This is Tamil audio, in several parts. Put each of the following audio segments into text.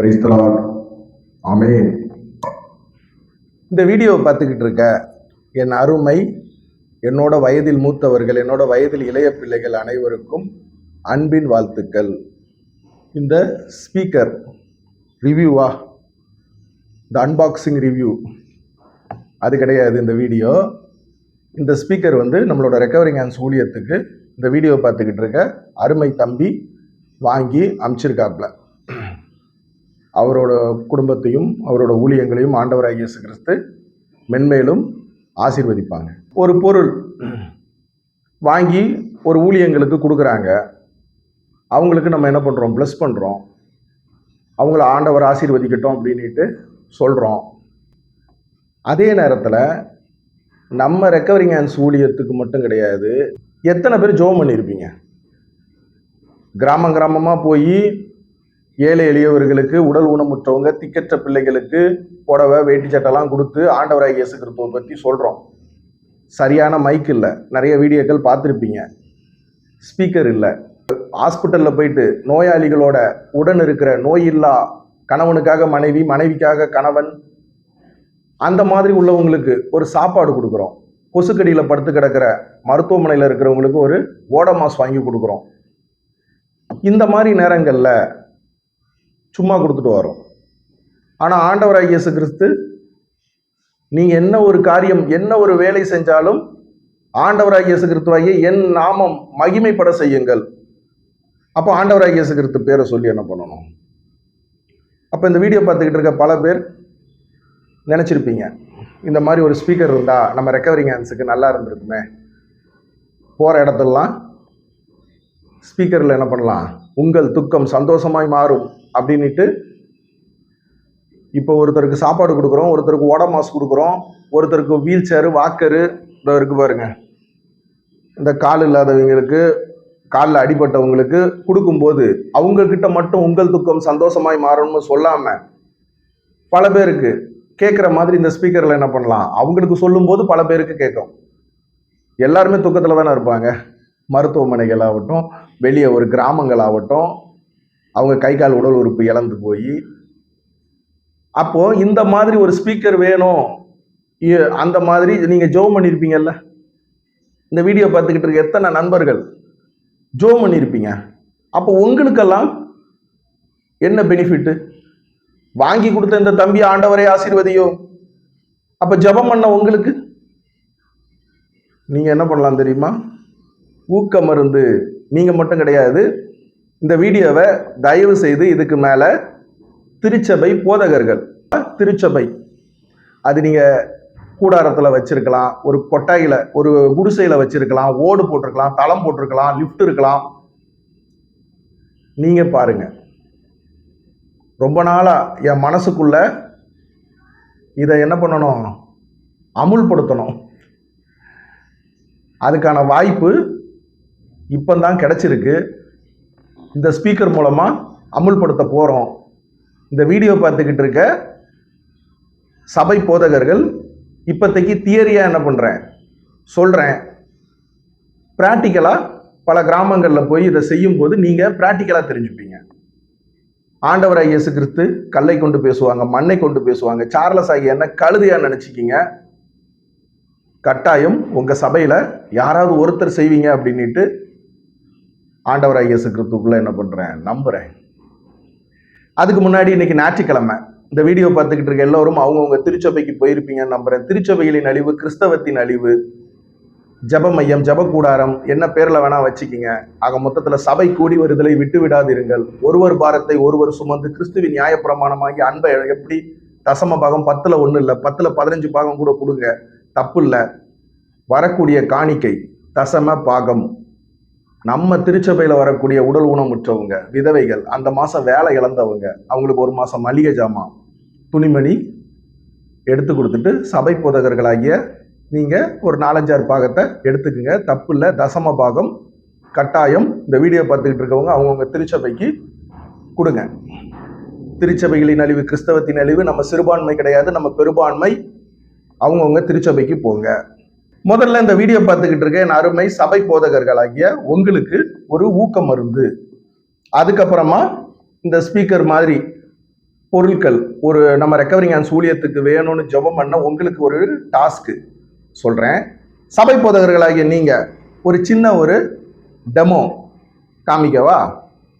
Praise the Lord. ஆமென். இந்த வீடியோவை பார்த்துக்கிட்டு இருக்க என் அருமை, என்னோட வயதில் மூத்தவர்கள், என்னோட வயதில் இளைய பிள்ளைகள் அனைவருக்கும் அன்பின் வாழ்த்துக்கள். இந்த ஸ்பீக்கர் ரிவ்யூவா, இந்த அன்பாக்சிங் ரிவ்யூ அது கிடையாது இந்த வீடியோ. இந்த ஸ்பீக்கர் நம்மளோட ரெக்கவரிங் ஹேண்ட்ஸ் ஊழியத்துக்கு இந்த வீடியோ பார்த்துக்கிட்டு இருக்க அருமை தம்பி வாங்கி அனுப்பிச்சிருக்காப்புல. அவரோட குடும்பத்தையும் அவரோட ஊழியங்களையும் ஆண்டவராகிய இயேசு கிறிஸ்து மென்மேலும் ஆசீர்வதிப்பாங்க. ஒரு பொருள் வாங்கி ஒரு ஊழியங்களுக்கு கொடுக்குறாங்க, அவங்களுக்கு நம்ம என்ன பண்ணுறோம்? ப்ளஸ் பண்ணுறோம், அவங்கள ஆண்டவர் ஆசீர்வதிக்கட்டும் அப்படின்ட்டு சொல்கிறோம். அதே நேரத்தில் நம்ம ரெக்கவரிங் ஹேண்ட்ஸ் ஊழியத்துக்கு மட்டும் கிடையாது, எத்தனை பேர் ஜெபம் பண்ணியிருப்பீங்க? கிராமமாக போய் ஏழை எளியவர்களுக்கு, உடல் ஊனமுற்றவங்க, திக்கற்ற பிள்ளைகளுக்கு புடவை வேட்டி சட்டெல்லாம் கொடுத்து ஆண்டவராகிய இயேசு கிறிஸ்துவை பற்றி சொல்கிறோம். சரியான மைக் இல்லை, நிறைய வீடியோக்கள் பார்த்துருப்பீங்க. ஸ்பீக்கர் இல்லை. ஹாஸ்பிட்டலில் போயிட்டு நோயாளிகளோட உடன் இருக்கிற நோயில்லா கணவனுக்காக மனைவி, மனைவிக்காக கணவன், அந்த மாதிரி உள்ளவங்களுக்கு ஒரு சாப்பாடு கொடுக்குறோம். கொசுக்கடியில் படுத்து கிடக்கிற மருத்துவமனையில் இருக்கிறவங்களுக்கு ஒரு ஓடமாஸ் வாங்கி கொடுக்குறோம். இந்த மாதிரி நேரங்களில் சும்மா கொடுத்துட்டு வரோம். ஆனால் ஆண்டவராகிய இயேசு கிறிஸ்து, நீங்கள் என்ன ஒரு காரியம், என்ன ஒரு வேலை செஞ்சாலும் ஆண்டவராகிய இயேசு கிறிஸ்துவாகிய என் நாமம் மகிமைப்பட செய்யுங்கள். அப்போ ஆண்டவராகிய இயேசு கிறிஸ்து பேரை சொல்லி என்ன பண்ணணும்? அப்போ இந்த வீடியோ பார்த்துக்கிட்டு இருக்க பல பேர் நினச்சிருப்பீங்க, இந்த மாதிரி ஒரு ஸ்பீக்கர் இருந்தால் நம்ம ரெக்கவரிங் ஹேண்ட்ஸுக்கு நல்லா இருந்திருக்குமே, போகிற இடத்துலலாம் ஸ்பீக்கரில் என்ன பண்ணலாம், உங்கள் துக்கம் சந்தோஷமாய் மாறும் அப்படின்ட்டு. இப்போ ஒருத்தருக்கு சாப்பாடு கொடுக்குறோம், ஒருத்தருக்கு ஓடமாஸ் கொடுக்குறோம், ஒருத்தருக்கு வீல் சேரு, வாக்கரு இருக்கு பாருங்க. இந்த கால் இல்லாதவங்களுக்கு, காலில் அடிபட்டவங்களுக்கு கொடுக்கும்போது அவங்கக்கிட்ட மட்டும் உங்கள் துக்கம் சந்தோஷமாய் மாறணும்னு சொல்லாமல் பல பேருக்கு கேட்குற மாதிரி இந்த ஸ்பீக்கரில் என்ன பண்ணலாம், அவங்களுக்கு சொல்லும்போது பல பேருக்கு கேட்கும். எல்லாருமே துக்கத்தில் தானே இருப்பாங்க. மருத்துவமனைகள் ஆகட்டும், வெளியே ஒரு கிராமங்கள் ஆகட்டும், அவங்க கை கால் உடல் உறுப்பு இழந்து போய், அப்போது இந்த மாதிரி ஒரு ஸ்பீக்கர் வேணும். அந்த மாதிரி நீங்கள் ஜெபம் பண்ணியிருப்பீங்கல்ல, இந்த வீடியோ பார்த்துக்கிட்டு இருக்க எத்தனை நண்பர்கள் ஜெபம் பண்ணியிருப்பீங்க. அப்போ உங்களுக்கெல்லாம் என்ன பெனிஃபிட்டு? வாங்கி கொடுத்த இந்த தம்பி ஆண்டவரை ஆசீர்வதியோ. அப்போ ஜெபம் பண்ண உங்களுக்கு நீங்கள் என்ன பண்ணலாம் தெரியுமா? ஊக்க மருந்து. நீங்கள் மட்டும் கிடையாது, இந்த வீடியோவை தயவு செய்து இதுக்கு மேலே திருச்சபை போதகர்கள், திருச்சபை அது நீங்கள் கூடாரத்தில் வச்சிருக்கலாம், ஒரு கொட்டாயில், ஒரு குடிசையில் வச்சிருக்கலாம், ஓடு போட்டிருக்கலாம், தளம் போட்டிருக்கலாம், லிஃப்ட் இருக்கலாம். நீங்கள் பாருங்க, ரொம்ப நாளாக என் மனசுக்குள்ள இதை என்ன பண்ணணும், அமுல்படுத்தணும். அதுக்கான வாய்ப்பு இப்போதான் கிடைச்சிருக்கு. இந்த ஸ்பீக்கர் மூலமாக அமுல்படுத்த போகிறோம். இந்த வீடியோ பார்த்துக்கிட்டு இருக்க சபை போதகர்கள், இப்போதைக்கு தியரியாக என்ன பண்ணுறேன் சொல்கிறேன், ப்ராக்டிக்கலாக பல கிராமங்களில் போய் இதை செய்யும்போது நீங்கள் ப்ராக்டிக்கலாக தெரிஞ்சுப்பீங்க. ஆண்டவராகிய இயேசு கிறிஸ்து கல்லை கொண்டு பேசுவாங்க, மண்ணை கொண்டு பேசுவாங்க. சார்லஸ் ஆகிய என்ன கழுதையாக நினச்சிக்கிங்க. கட்டாயம் உங்கள் சபையில் யாராவது ஒருத்தர் செய்வீங்க அப்படின்ட்டு ஆண்டவராகிய இயேசு கிறிஸ்துக்குள்ள என்ன பண்ணுறேன், நம்புகிறேன். அதுக்கு முன்னாடி இன்னைக்கு ஞாயிற்றுக்கிழமை, இந்த வீடியோ பார்த்துக்கிட்டு இருக்க எல்லோரும் அவங்கவுங்க திருச்சபைக்கு போயிருப்பீங்கன்னு நம்புறேன். திருச்சபைகளின் அழிவு, கிறிஸ்தவத்தின் அழிவு, ஜப மையம், ஜப கூடாரம், என்ன பேரில் வேணா வச்சுக்கிங்க. ஆக மொத்தத்தில் சபை கூடி வருதலை விட்டு விடாதீர்கள். ஒருவர் பாரத்தை ஒருவர் சுமந்து கிறிஸ்துவின் நியாயப்பிரமாணமாகி அன்பை எப்படி தசம பாகம் 10ல் 1 இல்லை, 10ல் 15 பாகம் கூட கொடுங்க, தப்பு இல்லை. வரக்கூடிய காணிக்கை தசம பாகம். நம்ம திருச்சபையில் வரக்கூடிய உடல் ஊனமுற்றவங்க, விதவைகள், அந்த மாதம் வேலை இழந்தவங்க, அவங்களுக்கு ஒரு மாதம் மளிகை ஜாமான், துணிமணி எடுத்து கொடுத்துட்டு சபை போதகர்களாகிய நீங்கள் ஒரு 4-5 பாகத்தை எடுத்துக்குங்க, தப்பு இல்லை. தசம பாகம் கட்டாயம் இந்த வீடியோ பார்த்துக்கிட்டு இருக்கவங்க அவங்கவுங்க திருச்சபைக்கு கொடுங்க. திருச்சபைகளின் அழிவு, கிறிஸ்தவத்தின் அழிவு. நம்ம சிறுபான்மை கிடையாது, நம்ம பெரும்பான்மை. அவங்கவுங்க திருச்சபைக்கு போங்க. முதல்ல இந்த வீடியோ பார்த்துக்கிட்டு இருக்க என் அருமை சபை போதகர்களாகிய உங்களுக்கு ஒரு ஊக்க மருந்து. அதுக்கப்புறமா இந்த ஸ்பீக்கர் மாதிரி பொருட்கள் ஒரு நம்ம ரெக்கவரிங் ஹேண்ட்ஸ் ஊழியத்துக்கு வேணும்னு ஜெபம் பண்ண உங்களுக்கு ஒரு டாஸ்க்கு சொல்கிறேன். சபை போதகர்களாகிய நீங்கள் ஒரு சின்ன ஒரு டெமோ காமிக்கவா?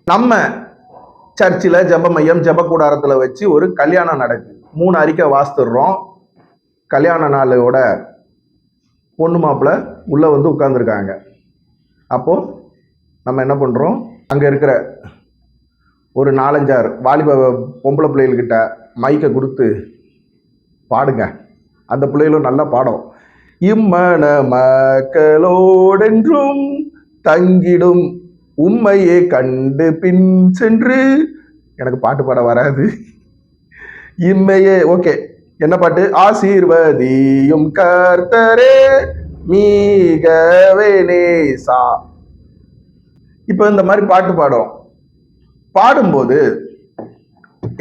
நம்ம சர்ச்சில் ஜெப மையம் ஜெப கூடாரத்தில் வச்சு ஒரு கல்யாணம் நடக்குது. 3 அறிக்கை வாசித்துடுறோம். கல்யாண நாளோட பொண்ணு மாப்பிள்ளை உள்ளே வந்து உட்காந்துருக்காங்க. அப்போது நம்ம என்ன பண்ணுறோம், அங்கே இருக்கிற ஒரு 4-5 வாலிப பொம்பளை பிள்ளைகள்கிட்ட மைக்கை கொடுத்து பாடுங்க. அந்த பிள்ளைகளும் நல்லா பாடும். இம்மன மக்களோடென்றும் தங்கிடும் உண்மையை கண்டு பின் சென்று, எனக்கு பாட்டு பாட வராது, இம்மையே ஓகே. என்ன பாட்டு? ஆசீர்வதியும் கர்த்தரே மீகவே நேசா. இப்போ இந்த மாதிரி பாட்டு பாடும்போது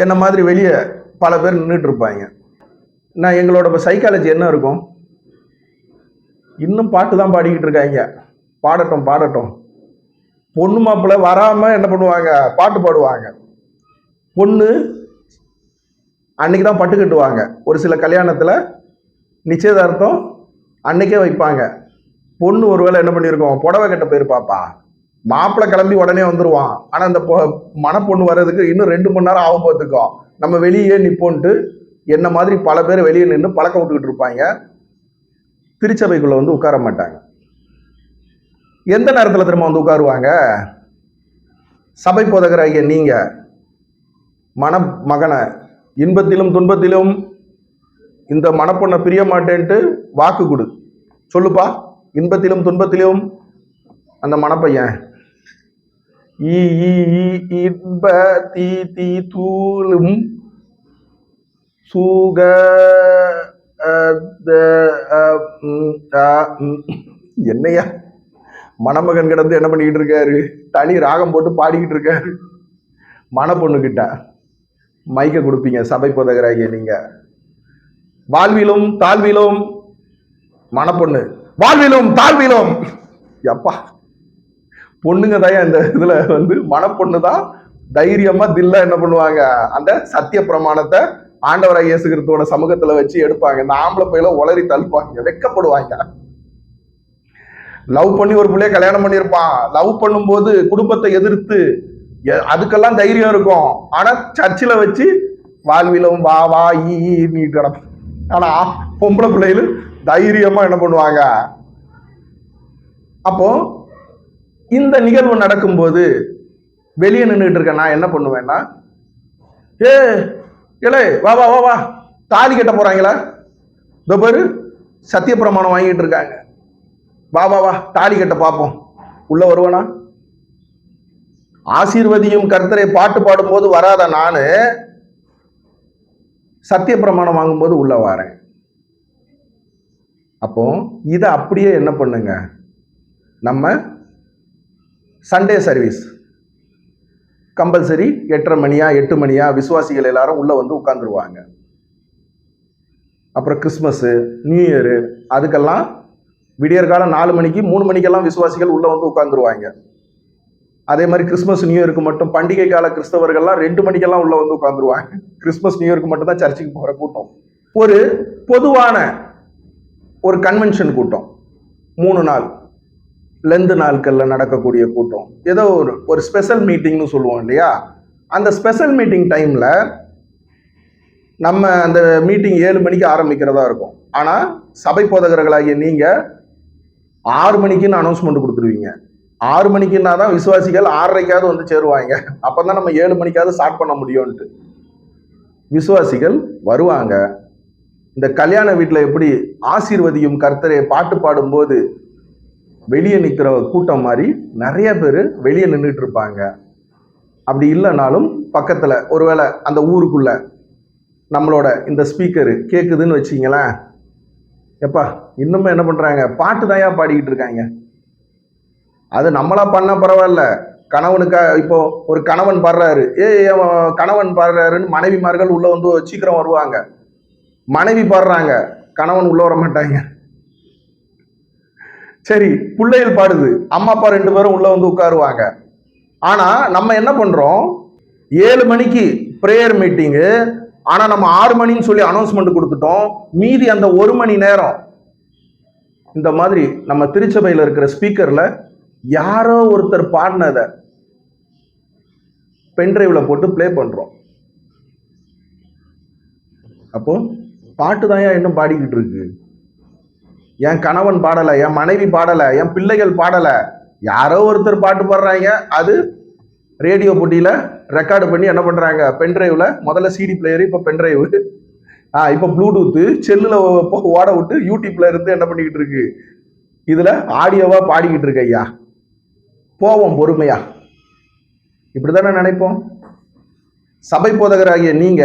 என்ன மாதிரி வெளியே பல பேர் நின்றுட்டு இருப்பாங்க. நான் எங்களோட சைக்காலஜி என்ன இருக்கும், இன்னும் பாட்டு தான் பாடிக்கிட்டு இருக்காங்க, பாடட்டும் பாடட்டும். பொண்ணு மாப்பிள்ளை வராமல் என்ன பண்ணுவாங்க, பாட்டு பாடுவாங்க. பொண்ணு அன்னைக்கு தான் பட்டு கட்டுவாங்க. ஒரு சில கல்யாணத்தில் நிச்சயதார்த்தம் அன்னைக்கே வைப்பாங்க. பொண்ணு ஒருவேளை என்ன பண்ணியிருக்கோம், புடவை கட்ட போயிருப்பாப்பா. மாப்பிள்ளை கிளம்பி உடனே வந்துடுவான். ஆனால் அந்த மணப்பொண்ணு வர்றதுக்கு இன்னும் 2 மணி நேரம் ஆகும் பார்த்துக்கோம். நம்ம வெளியே நிப்போன்ட்டு என்ன மாதிரி பல பேர் வெளியே நின்று பழக்கம் விட்டுக்கிட்டு இருப்பாங்க. திருச்சபைக்குள்ளே வந்து உட்கார மாட்டாங்க. எந்த நேரத்தில் திரும்ப வந்து உட்காருவாங்க? சபை போதகராகிய நீங்கள் மகனை இன்பத்திலும் துன்பத்திலும் இந்த மணப்பொண்ணை பிரிய மாட்டேன்ட்டு வாக்கு கொடு. சொல்லுப்பா, இன்பத்திலும் துன்பத்திலும் அந்த மணப்பையன் இன்ப தீ தூளும் சூக என்னையா மணமகன் கிடந்து என்ன பண்ணிக்கிட்டு இருக்காரு, தனி ராகம் போட்டு பாடிக்கிட்டு இருக்காரு. மணப்பொண்ணுகிட்ட மைக்க கொடுப்பீங்க சபை போதகராகிய நீங்க. வாழ்விலும் தாழ்விலும் மணப்பொண்ணு, வாழ்விலும் தாழ்விலும். எப்பா, பொண்ணுங்க தான் இந்த இதுல வந்து மணப்பொண்ணு தான் தைரியமா தில்ல என்ன பண்ணுவாங்க, அந்த சத்திய பிரமாணத்தை ஆண்டவராக இயேசு கிறிஸ்துவோட சமூகத்துல வச்சு எடுப்பாங்க. இந்த ஆம்பளை பையில உளறி தள்ளுவாங்க, வெக்கப்படுவாங்க. லவ் பண்ணி ஒரு பிள்ளைய கல்யாணம் பண்ணியிருப்பான். லவ் பண்ணும்போது குடும்பத்தை எதிர்த்து அதுக்கெல்லாம் தைரியம் இருக்கும். ஆனா சர்ச்சில் வச்சு வாழ்விலும் வா வா நீ கிடப்ப. ஆனா பொம்பளை பிள்ளைகள் தைரியமா என்ன பண்ணுவாங்க. அப்போ இந்த நிகழ்வு நடக்கும்போது வெளியே நின்றுட்டு இருக்க நான் என்ன பண்ணுவேன்னா, ஏலே வா வா வா வா, தாலி கட்ட போறாங்களா, இதோ பேரு சத்திய பிரமாணம் வாங்கிட்டு இருக்காங்க, வா வா வா தாலி கட்ட பார்ப்போம். உள்ள வருவனா? ஆசீர்வதியும் கர்த்தரை பாட்டு பாடும்போது வராத நானு சத்திய பிரமாணம் வாங்கும்போது உள்ள வரேன். அப்போ இதை அப்படியே என்ன பண்ணுங்க, நம்ம சண்டே சர்வீஸ் கம்பல்சரி 8:30 மணியா 8 மணியா விசுவாசிகள் எல்லாரும் உள்ள வந்து உட்கார்ந்துருவாங்க. அப்புறம் கிறிஸ்மஸ் நியூ இயரு அதுக்கெல்லாம் விடியற்காலம் 4 மணிக்கு 3 மணிக்கெல்லாம் விசுவாசிகள் உள்ள வந்து உட்கார்ந்துருவாங்க. அதே மாதிரி கிறிஸ்மஸ் நியூ இயருக்கு மட்டும் பண்டிகை கால கிறிஸ்தவர்கள்லாம் 2 மணிக்கெல்லாம் உள்ள வந்து உட்கார்ந்துருவாங்க. கிறிஸ்மஸ் நியூ இயருக்கு மட்டும் தான் சர்ச்சுக்கு போகிற கூட்டம். ஒரு பொதுவான ஒரு கன்வென்ஷன் கூட்டம் 3 நாள் லெந்து நாட்கள்ல நடக்கக்கூடிய கூட்டம், ஏதோ ஒரு ஸ்பெஷல் மீட்டிங்னு சொல்லுவோம் இல்லையா. அந்த ஸ்பெஷல் மீட்டிங் டைம்ல நம்ம அந்த மீட்டிங் 7 மணிக்கு ஆரம்பிக்கிறதா இருக்கும். ஆனா சபை போதகர்களாகிய நீங்க 6 மணிக்குன்னு அனௌன்ஸ்மெண்ட் கொடுத்துருவீங்க. 6 மணிக்குன்னா தான் விசுவாசிகள் 6:30க்காவது வந்து சேருவாங்க. அப்பதான் நம்ம 7 மணிக்காவது ஸ்டார்ட் பண்ண முடியும்ட்டு விசுவாசிகள் வருவாங்க. இந்த கல்யாண வீட்டில் எப்படி ஆசீர்வதியும் கர்த்தரை பாட்டு பாடும்போது வெளியே நிற்கிற கூட்டம் மாதிரி நிறைய பேர் வெளியே நின்றுட்டு இருப்பாங்க. அப்படி இல்லைனாலும் பக்கத்தில் ஒருவேளை அந்த ஊருக்குள்ள நம்மளோட இந்த ஸ்பீக்கரு கேட்குதுன்னு வச்சிங்களேன், எப்பா இன்னுமே என்ன பண்ணுறாங்க, பாட்டு தாயா பாடிக்கிட்டு இருக்காங்க. அது நம்மளா பண்ண பரவாயில்ல. கணவனுக்காக இப்போ ஒரு கணவன் பாடுறாரு, கணவன் பாடுறாருன்னு மனைவிமார்கள் உள்ள வந்து சீக்கிரம் வருவாங்க. மனைவி பாடுறாங்க, கணவன் உள்ள வர மாட்டாங்க. சரி, பிள்ளைகள் பாடுது, அம்மா அப்பா 2 பேரும் உள்ள வந்து உட்காருவாங்க. ஆனா நம்ம என்ன பண்றோம், 7 மணிக்கு பிரேயர் மீட்டிங்கு. ஆனா நம்ம 6 மணின்னு சொல்லி அனௌன்ஸ்மெண்ட் கொடுத்துட்டோம். மீதி அந்த 1 மணி நேரம் இந்த மாதிரி நம்ம திருச்சபையில் இருக்கிற ஸ்பீக்கர்ல யாரோ ஒருத்தர் பாடினதை பென்டிரைவ்ல போட்டு பிளே பண்றோம். அப்போ பாட்டு தான் இன்னும் பாடிக்கிட்டு இருக்கு. என் கணவன் பாடல, என் மனைவி பாடல, என் பிள்ளைகள் பாடல, யாரோ ஒருத்தர் பாட்டு பாடுறாங்க. அது ரேடியோ போட்டியில ரெக்கார்டு பண்ணி என்ன பண்றாங்க, பென்டிரைவ்ல. முதல்ல சிடி பிளேயர், இப்ப பென்டிரைவ், இப்ப ப்ளூடூத், செல்லுல ஓட விட்டு யூடியூப்ல இருந்து என்ன பண்ணிக்கிட்டு இருக்கு, இதுல ஆடியோவா பாடிக்கிட்டு இருக்கு. ஐயா போவோம் பொறுமையா. இப்படித்தானே நினைப்போம். சபை போதகராகிய நீங்க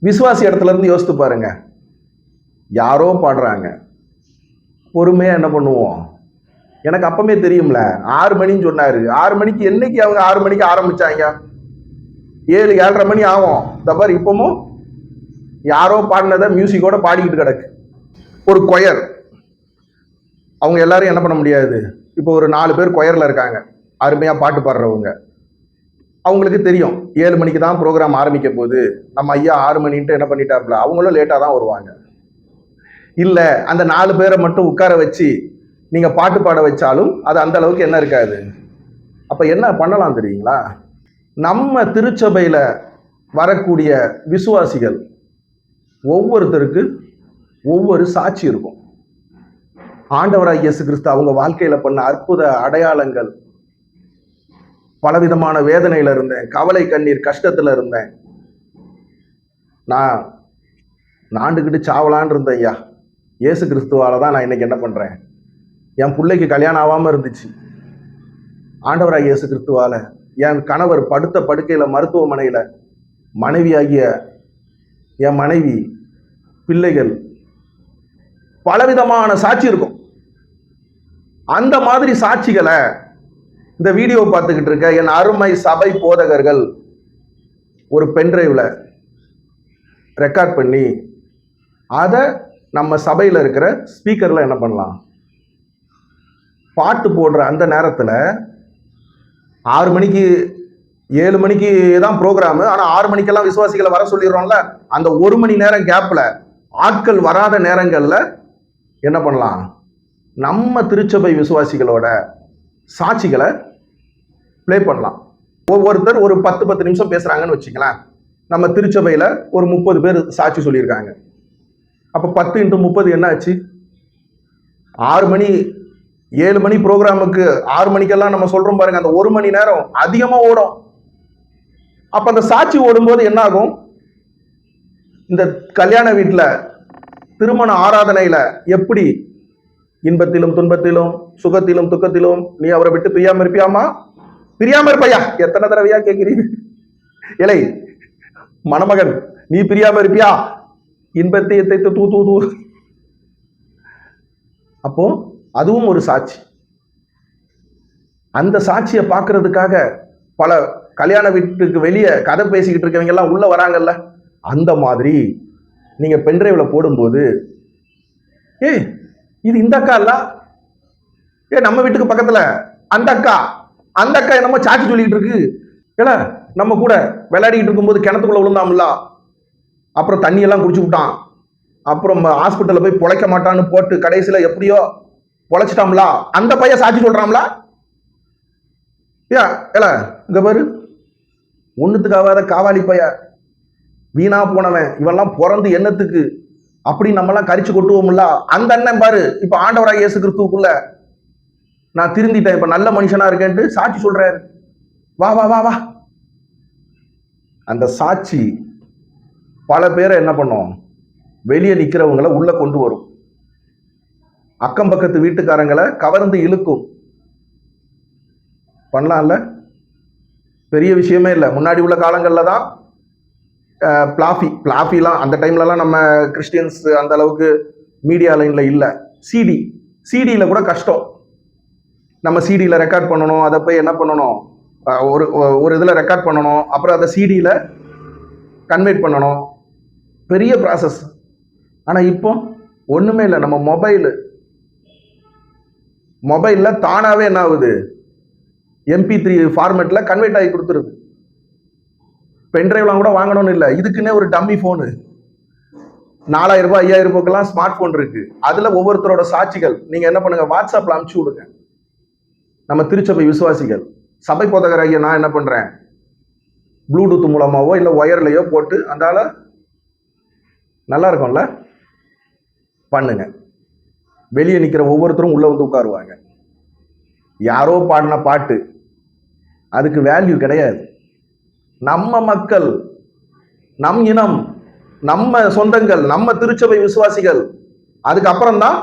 விசுவாசி இடத்துல இருந்து யோசித்து பாருங்க. யாரோ பாடுறாங்க, பொறுமையா என்ன பண்ணுவோம். எனக்கு அப்பமே தெரியும்ல, 6 மணின்னு சொன்னாரு. 6 மணிக்கு என்னைக்கு அவங்க 6 மணிக்கு ஆரம்பிச்சாங்க? 7, 7:30 மணி ஆகும். இந்த பாரு இப்பவும் யாரோ பாடினதை மியூசிக்கோட பாடிக்கிட்டு கிடக்கு. ஒரு கொயர், அவங்க எல்லாரும் என்ன பண்ண முடியாது. இப்போ ஒரு 4 பேர் கொயர்ல இருக்காங்க, அருமையா பாட்டு பாடுறவங்க. அவங்களுக்கு தெரியும் 7 மணிக்கு தான் ப்ரோக்ராம் ஆரம்பிக்க போகுது, நம்ம ஐயா 6 மணின்ட்டு என்ன பண்ணிட்டாப்ல. அவங்களும் லேட்டாக தான் வருவாங்க. இல்லை, அந்த 4 பேரை மட்டும் உட்கார வச்சு நீங்க பாட்டு பாட வச்சாலும் அது அந்த அளவுக்கு என்ன இருக்காது. அப்ப என்ன பண்ணலாம் தெரியுங்களா? நம்ம திருச்சபையில வரக்கூடிய விசுவாசிகள் ஒவ்வொருத்தருக்கு ஒவ்வொரு சாட்சி இருக்கும். ஆண்டவராகிய இயேசு கிறிஸ்து அவங்க வாழ்க்கையில பண்ண அற்புத அடையாளங்கள். பலவிதமான வேதனையில இருந்தேன், கவலை கண்ணீர் கஷ்டத்துல இருந்தேன், நான் நாண்டுகிட்டு சாவலான் இருந்தேன். ஐயா இயேசு கிறிஸ்துவால தான் நான் இன்னைக்கு என்ன பண்றேன். என் பிள்ளைக்கு கல்யாணம் ஆகாம இருந்துச்சு, ஆண்டவராகிய இயேசு கிறிஸ்துவால. என் கணவர் படுத்த படுக்கையில மருத்துவமனையில, மனைவியாகிய என் மனைவி, பிள்ளைகள், பலவிதமான சாட்சி இருக்கும். அந்த மாதிரி சாட்சிகளை இந்த வீடியோ பார்த்துக்கிட்டு இருக்க என் அருமை சபை போதகர்கள் ஒரு பென்டிரைவ்ல ரெக்கார்ட் பண்ணி அதை நம்ம சபையில் இருக்கிற ஸ்பீக்கர்ல என்ன பண்ணலாம், பாட்டு போடுற அந்த நேரத்தில் 6 மணிக்கு 7 மணிக்கு தான் ப்ரோக்ராமு. ஆனால் 6 மணிக்கெல்லாம் விசுவாசிகளை வர சொல்லிடுறோம்ல. அந்த 1 மணி நேரம் கேப்ல ஆட்கள் வராத நேரங்களில் என்ன பண்ணலாம், நம்ம திருச்சபை விசுவாசிகளோட சாட்சிகளை பிளே பண்ணலாம். ஒவ்வொருத்தர் ஒரு 10 நிமிஷம் பேசுறாங்கன்னு வச்சுக்கலாம். நம்ம திருச்சபையில ஒரு 30 பேர் சாட்சி சொல்லியிருக்காங்க. அப்ப 10 × 30 என்ன ஆச்சு? 6 மணி 7 மணி ப்ரோக்ராமுக்கு 6 மணிக்கெல்லாம் நம்ம சொல்றோம் பாருங்க, அந்த 1 மணி நேரம் அதிகமா ஓடும். அப்ப அந்த சாட்சி ஓடும்போது என்ன ஆகும், இந்த கல்யாண வீட்டுல திருமண ஆராதனையில எப்படி இன்பத்திலும் துன்பத்திலும் சுகத்திலும் துக்கத்திலும் நீ அவரை விட்டு பிரியாம இருப்பியாமா? பிரியாம இருப்பையா? எத்தனை தடவையா கேட்கிறீங்க? இலை மணமகன், நீ பிரியாம இருப்பியா? இன்பத்தை எத்தைத்து தூ தூ தூ. அப்போ அதுவும் ஒரு சாட்சி. அந்த சாட்சியை பார்க்கறதுக்காக பல கல்யாண வீட்டுக்கு வெளியே கதை பேசிக்கிட்டு இருக்கவங்க எல்லாம் உள்ள வராங்கல்ல. அந்த மாதிரி நீங்க பென்டிரைவ்ல போடும்போது, இது இந்த அக்கா இல்ல, நம்ம வீட்டுக்கு பக்கத்துல அந்த அக்கா என்னமோ சாட்சி சொல்லிட்டு இருக்கு. ஏல நம்ம கூட விளையாடிட்டு இருக்கும்போது கிணத்துக்குள்ள விழுந்தாம்ல, அப்புறம் தண்ணி எல்லாம் குடிச்சு விட்டான், அப்புறம் ஹாஸ்பிட்டல்ல போய் பொழைக்க மாட்டான்னு போட்டு கடைசியில எப்படியோ பொழைச்சிட்டாம்ல, அந்த பையன் சாட்சி சொல்றாம்ல. ஏல இங்க பாரு, ஒண்ணுத்துக்காவாத காவாலி பைய, வீணா போனவன், இவெல்லாம் பிறந்து என்னத்துக்கு அப்படி நம்ம எல்லாம் கரிச்சு கொட்டுவோம்ல. அந்த அண்ணன் பாரு இப்ப ஆண்டவராகிய இயேசு கிறிஸ்துவுக்குள்ள நான் திருந்திட்டேன், இப்ப நல்ல மனுஷனா இருக்கேன்ட்டு சாட்சி சொல்றாரு. வா வா வா வா. அந்த சாட்சி பல பேரை என்ன பண்ணும், வெளியே நிக்கிறவங்களை உள்ள கொண்டு வரும், அக்கம் பக்கத்து வீட்டுக்காரங்களை கவர்ந்து இழுக்கும். பண்ணலாம்ல, பெரிய விஷயமே இல்லை. முன்னாடி உள்ள காலங்கள்ல தான் பிளாஃபிலாம், அந்த டைம்லலாம் நம்ம கிறிஸ்டியன்ஸ் அந்த அளவுக்கு மீடியா லைன்ல இல்லை. சிடியில கூட கஷ்டம். நம்ம சிடியில் ரெக்கார்ட் பண்ணணும், அதை போய் என்ன பண்ணணும், ஒரு இதில் ரெக்கார்ட் பண்ணணும், அப்புறம் அதை சிடியில் கன்வெர்ட் பண்ணணும், பெரிய ப்ராசஸ். ஆனால் இப்போ ஒன்றுமே இல்லை, நம்ம மொபைலில் தானாகவே என்ன ஆகுது, MP3 ஃபார்மேட்டில் கன்வெர்ட் ஆகி கொடுத்துருது. பென்ட்ரைவ்லாம் கூட வாங்கணும்னு இல்லை, இதுக்குன்னே ஒரு டம்மி போனு 4000 ரூபாய் 5000 ரூபாய்க்கெல்லாம் ஸ்மார்ட் போன் இருக்கு. அதுல ஒவ்வொருத்தரோட சாட்சிகள் நீங்க என்ன பண்ணுங்க, வாட்ஸ்அப்ல அனுப்பிச்சு விடுங்க. நம்ம திருச்சபை விசுவாசிகள் சபை போதகராகிய நான் என்ன பண்றேன், ப்ளூடூத் மூலமாவோ இல்ல ஒயர்லயோ போட்டு அந்த ஆள நல்லா இருக்கும்ல பண்ணுங்க. வெளியே நிக்கிற ஒவ்வொருத்தரும் உள்ள வந்து உட்காருவாங்க. யாரோ பாடின பாட்டு அதுக்கு வேல்யூ கிடையாது. நம்ம மக்கள், நம் இனம், நம்ம சொந்தங்கள், நம்ம திருச்சபை விசுவாசிகள், அதுக்கப்புறம் தான்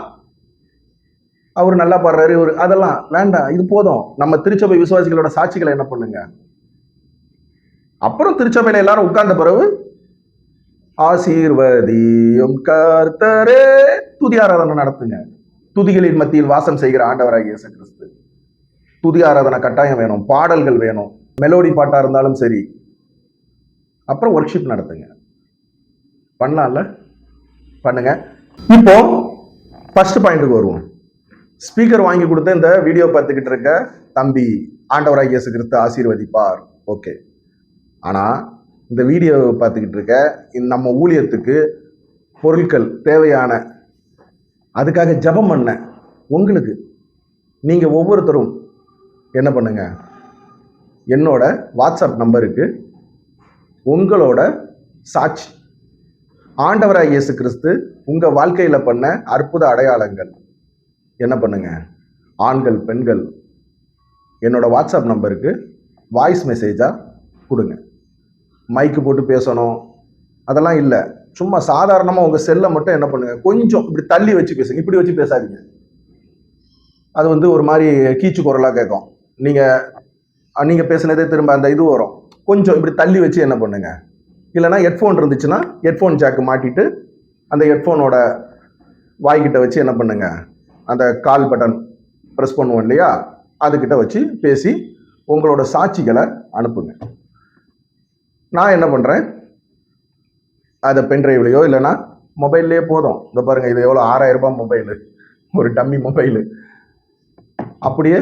அவர் நல்லா பாடுறாரு ஒரு அதெல்லாம் வேண்டாம். இது போதும். நம்ம திருச்சபை விசுவாசிகளோட சாட்சிகளை என்ன பண்ணுங்க. அப்புறம் திருச்சபையில எல்லாரும் உட்கார்ந்த பிறகு ஆசீர்வதியும் கர்த்தரே துதி ஆராதனை நடத்துங்க. துதிகளின் மத்தியில் வாசம் செய்கிற ஆண்டவராகிய இயேசு கிறிஸ்து. துதி ஆராதனை கட்டாயம் வேணும், பாடல்கள் வேணும், மெலோடி பாட்டா இருந்தாலும் சரி. அப்புறம் ஒர்க்ஷிப் நடத்துங்க. பண்ணலாம்ல, பண்ணுங்க. இப்போ ஃபர்ஸ்ட் பாயிண்ட்டுக்கு வருவோம். ஸ்பீக்கர் வாங்கி கொடுத்த இந்த வீடியோ பார்த்துக்கிட்டு இருக்க தம்பி, ஆண்டவராகிய இயேசு கிறிஸ்து ஆசீர்வதிப்பார். ஓகே. ஆனா இந்த வீடியோ பார்த்துக்கிட்டு இருக்க நம்ம ஊழியத்துக்கு பொருட்கள் தேவையான, அதுக்காக ஜெபம் பண்ண உங்களுக்கு நீங்க ஒவ்வொருத்தரும் என்ன பண்ணுங்க, என்னோட வாட்ஸ்அப் நம்பருக்கு உங்களோட சாட்சி, ஆண்டவராகிய இயேசு கிறிஸ்து உங்க வாழ்க்கையில பண்ண அற்புத அடையாளங்கள் என்ன பண்ணுங்க, ஆண்கள் பெண்கள் என்னோட வாட்ஸ்அப் நம்பருக்கு வாய்ஸ் மெசேஜா கொடுங்க. மைக்கு போட்டு பேசணும் அதெல்லாம் இல்லை. சும்மா சாதாரணமாக உங்கள் செல்லை மட்டும் என்ன பண்ணுங்க, கொஞ்சம் இப்படி தள்ளி வச்சு பேசுங்க. இப்படி வச்சு பேசாதீங்க, அது வந்து ஒரு மாதிரி கீச்சு குரலாக கேட்கும். நீங்கள் பேசுனதே திரும்ப அந்த இது வரும். கொஞ்சம் இப்படி தள்ளி வச்சு என்ன பண்ணுங்க. இல்லைன்னா ஹெட்ஃபோன் இருந்துச்சுன்னா ஹெட்ஃபோன் ஜாக்கு மாட்டிட்டு அந்த ஹெட்ஃபோனோட வாய்கிட்ட வச்சு என்ன பண்ணுங்க, அந்த கால் பட்டன் ப்ரெஸ் பண்ணுவோம் இல்லையா, அதுக்கிட்ட வச்சு பேசி உங்களோட சாட்சிகளை அனுப்புங்க. நான் என்ன பண்ணுறேன், அதை பென்ட்ரைவ்லையோ இல்லைன்னா மொபைல்லையே போதும். இந்த பாருங்கள், இது எவ்வளோ 6000 ரூபாய் மொபைலு, ஒரு டம்மி மொபைலு. அப்படியே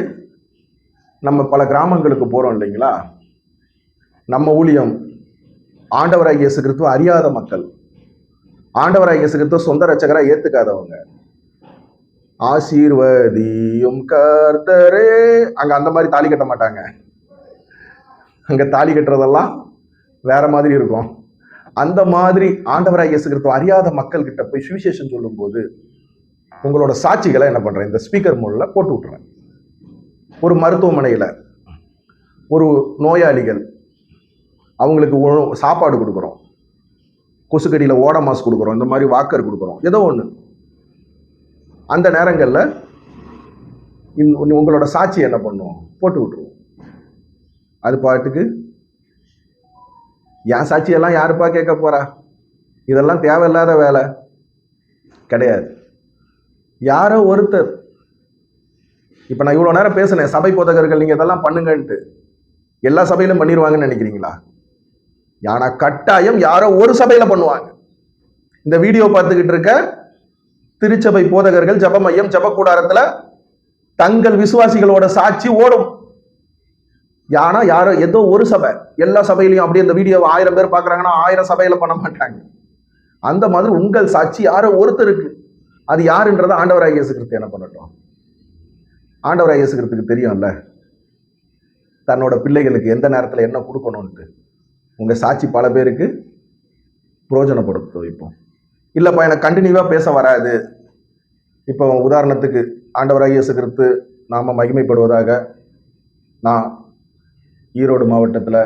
நம்ம பல கிராமங்களுக்கு போகிறோம் இல்லைங்களா, நம்ம ஊழியம் ஆண்டவராகிய இயேசு கிறிஸ்துவ அறியாத மக்கள், ஆண்டவராகிய இயேசு கிறிஸ்துவ சொந்த ரட்சகராக ஏற்றுக்காதவங்க, ஆசீர்வதியும் கர்த்தரே, அங்கே அந்த மாதிரி தாலி கட்ட மாட்டாங்க. அங்கே தாலி கட்டுறதெல்லாம் வேற மாதிரி இருக்கும். அந்த மாதிரி ஆண்டவராகிய இயேசு கிறிஸ்துவ அறியாத மக்கள் கிட்ட போய் சுவிசேஷம் சொல்லும் போது உங்களோட சாட்சிகளை என்ன பண்றேன், இந்த ஸ்பீக்கர் மோட்ல போட்டு விட்டுறேன். ஒரு மருத்துவமனையில ஒரு நோயாளிகள், அவங்களுக்கு சாப்பாடு கொடுக்குறோம், கொசுக்கடியில ஓட மாஸ் கொடுக்குறோம், இந்த மாதிரி வாக்கர் கொடுக்குறோம், ஏதோ ஒண்ணு. அந்த நேரங்கள்ல உங்களோட சாட்சி என்ன பண்ணுவோம், போட்டு விட்டுருவோம். அது பாட்டுக்கு என் சாட்சியெல்லாம் யாருப்பா கேட்க போறா, இதெல்லாம் தேவையில்லாத வேலை கிடையாது. யாரோ ஒருத்தர், இப்ப நான் இவ்வளவு நேரம் பேசினேன் சபை போதகர்கள் நீங்க இதெல்லாம் பண்ணுங்கன்ட்டு, எல்லா சபையிலும் பண்ணிடுவாங்கன்னு நினைக்கிறீங்களா? ஆனா கட்டாயம் யாரோ ஒரு சபையில பண்ணுவாங்க. இந்த வீடியோ பார்த்துக்கிட்டு இருக்க திருச்சபை போதகர்கள் ஜெப மையம் ஜெப கூடாரத்துல தங்கள் விசுவாசிகளோட சாட்சி ஓடும். ஆனா யாரோ ஏதோ ஒரு சபை, எல்லா சபையிலையும் அப்படியே இந்த வீடியோ 1000 பேர் பாக்குறாங்கன்னா 1000 சபையில பண்ண மாட்டாங்க. அந்த மாதிரி உங்கள் சாட்சி யாரோ ஒருத்தருக்கு, அது யாருன்றதை ஆண்டவராகிய இயேசு கிறிஸ்து என்ன பண்ணட்டும். ஆண்டவராகிய இயேசு கிறிஸ்துக்கு தெரியும்ல தன்னோட பிள்ளைகளுக்கு எந்த நேரத்துல என்ன கொடுக்கணும்ட்டு. உங்க சாட்சி பல பேருக்கு பிரயோஜனப்படுத்தும். இப்போ இல்லப்பா எனக்கு கண்டினியூவா பேச வராது. இப்போ உதாரணத்துக்கு ஆண்டவராகிய இயேசு கிறிஸ்து நாம மகிமைப்படுவதாக, நான் ஈரோடு மாவட்டத்தில்,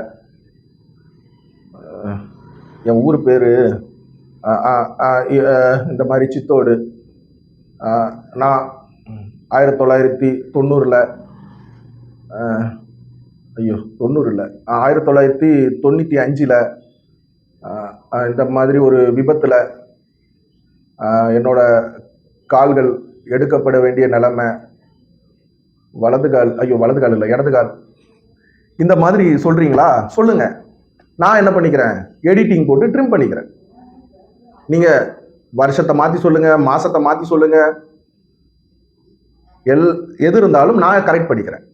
என் ஊர் பேர் இந்த மாதிரி சித்தோடு, நான் 1990 1995 இந்த மாதிரி ஒரு விபத்தில் என்னோட கால்கள் எடுக்கப்பட வேண்டிய நிலைமை, வலது கால் இல்லை இடது கால், இந்த மாதிரி சொல்றீங்களா சொல்லுங்க, நான் என்ன பண்ணிக்கிறேன், எடிட்டிங் போட்டு ட்ரிம் பண்ணிக்கிறேன். நீங்க வருஷத்தை மாத்தி சொல்லுங்க, மாசத்தை மாத்தி சொல்லுங்க, எது இருந்தாலும் நான் கரெக்ட் பண்ணிக்கிறேன்.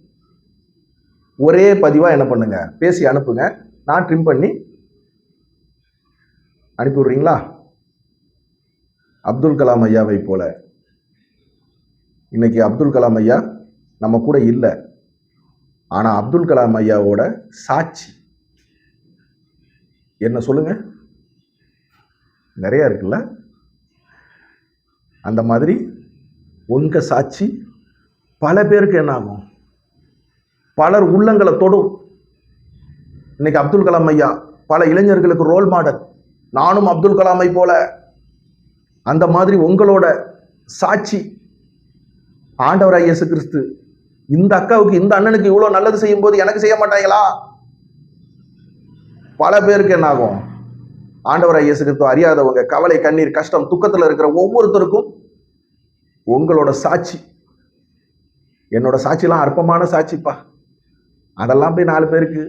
ஒரே பதிவா என்ன பண்ணுங்க, பேசி அனுப்புங்க, நான் ட்ரிம் பண்ணி அனுப்பி விடுறீங்களா? அப்துல் கலாம் ஐயாவை போல. இன்னைக்கு அப்துல் கலாம் ஐயா நம்ம கூட இல்லை, ஆனால் அப்துல் கலாம் ஐயாவோட சாட்சி என்ன சொல்லுங்க, நிறைய இருக்குல்ல. அந்த மாதிரி உங்க சாட்சி பல பேருக்கு என்ன ஆகும், பலர் உள்ளங்களை தொடும். இன்னைக்கு அப்துல் கலாம் ஐயா பல இளைஞர்களுக்கு ரோல் மாடல். நானும் அப்துல் கலாமை போல. அந்த மாதிரி உங்களோட சாட்சி ஆண்டவராகிய இயேசு கிறிஸ்து இந்த அக்காவுக்கு இந்த அண்ணனுக்கு இவ்வளவு நல்லது செய்யும் போது எனக்கு செய்ய மாட்டாங்களா? பல பேருக்கு என்ன ஆகும், ஆண்டவராகிய இயேசு கிறிஸ்து அறியாதவங்க, கவலை, கண்ணீர், கஷ்டம், துக்கத்துல இருக்கிற ஒவ்வொருத்தருக்கும் உங்களோட சாட்சி, என்னோட சாட்சிலாம் அற்பமான சாட்சிப்பா, அதெல்லாம் போய் 4 பேருக்கு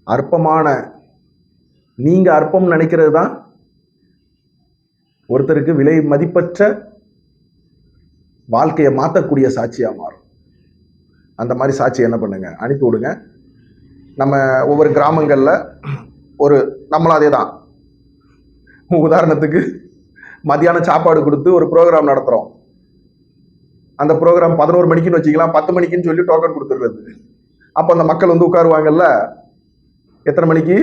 அற்பமான, நீங்க அற்பம் நினைக்கிறது தான் ஒருத்தருக்கு விலை மதிப்பற்ற வாழ்க்கையை மாற்றக்கூடிய சாட்சியா மாறும். அந்த மாதிரி சாட்சி என்ன பண்ணுங்க, அனுப்பி விடுங்க. நம்ம ஒவ்வொரு கிராமங்கள்ல ஒரு நம்மளும் அதே தான், உதாரணத்துக்கு மத்தியானம் சாப்பாடு கொடுத்து ஒரு ப்ரோக்ராம் நடத்துறோம். அந்த ப்ரோக்ராம் 11 மணிக்குன்னு வச்சுக்கலாம், 10 மணிக்குன்னு சொல்லி டோக்கன் கொடுத்துருறது. அப்போ அந்த மக்கள் வந்து உட்காருவாங்கல்ல, எத்தனை மணிக்கு?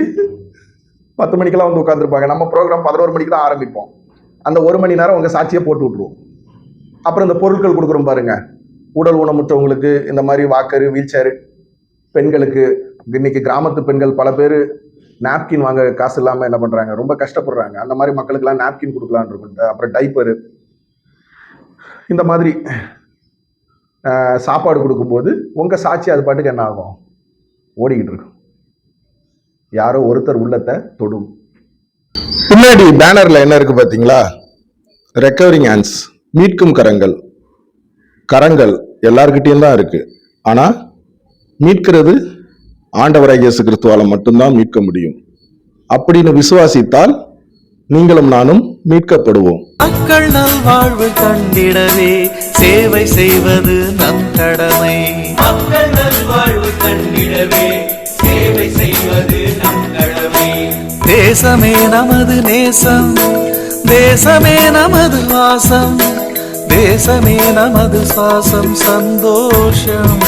10 மணிக்கெல்லாம் வந்து உட்காந்துருப்பாங்க. நம்ம ப்ரோக்ராம் 11 மணிக்கு தான் ஆரம்பிப்போம். அந்த 1 மணி நேரம் உங்க சாட்சியை போட்டு விட்டுருவோம். அப்புறம் இந்த பொருட்கள் கொடுக்குறோம் பாருங்க, உடல் ஊனமுற்றவங்களுக்கு இந்த மாதிரி வாக்கரு, வீல் சேரு, பெண்களுக்கு இன்னைக்கு கிராமத்து பெண்கள் பல பேர் நாப்கின் வாங்க காசு இல்லாமல் என்ன பண்ணுறாங்க, ரொம்ப கஷ்டப்படுறாங்க. அந்த மாதிரி மக்களுக்கெல்லாம் நாப்கின் கொடுக்கலான்னு இருக்கும். அப்புறம் டைப்பரு, இந்த மாதிரி சாப்பாடு கொடுக்கும்போது உங்கள் சாட்சி அது பாட்டுக்கு என்ன ஆகும், ஓடிக்கிட்டு இருக்கும். யாரோ ஒருத்தர் உள்ளத்தை தொடும். பின்னாடி பேனரில் என்ன இருக்குது பார்த்தீங்களா? ரெக்கவரிங் ஹேண்ட்ஸ், மீட்கும் கரங்கள். கரங்கள் எல்லார்கிட்டையும் தான் இருக்குது, ஆனால் மீட்கிறது ஆண்டவராகிய இயேசு கிறிஸ்துவால மட்டும்தான் மீட்க முடியும். அப்படின்னு விசுவாசித்தால் நீங்களும் நானும் மீட்கப்படுவோம். மக்கள் நல்வாழ்வு கண்டிடவே சேவை செய்வது நம் கடமை. மக்கள் நல்வாழ்வு கண்டிடவே சேவை செய்வது நம் கடமை. தேசமே நமது நேசம், தேசமே நமது வாசம், தேசமே நமது சுவாசம், சந்தோஷம்.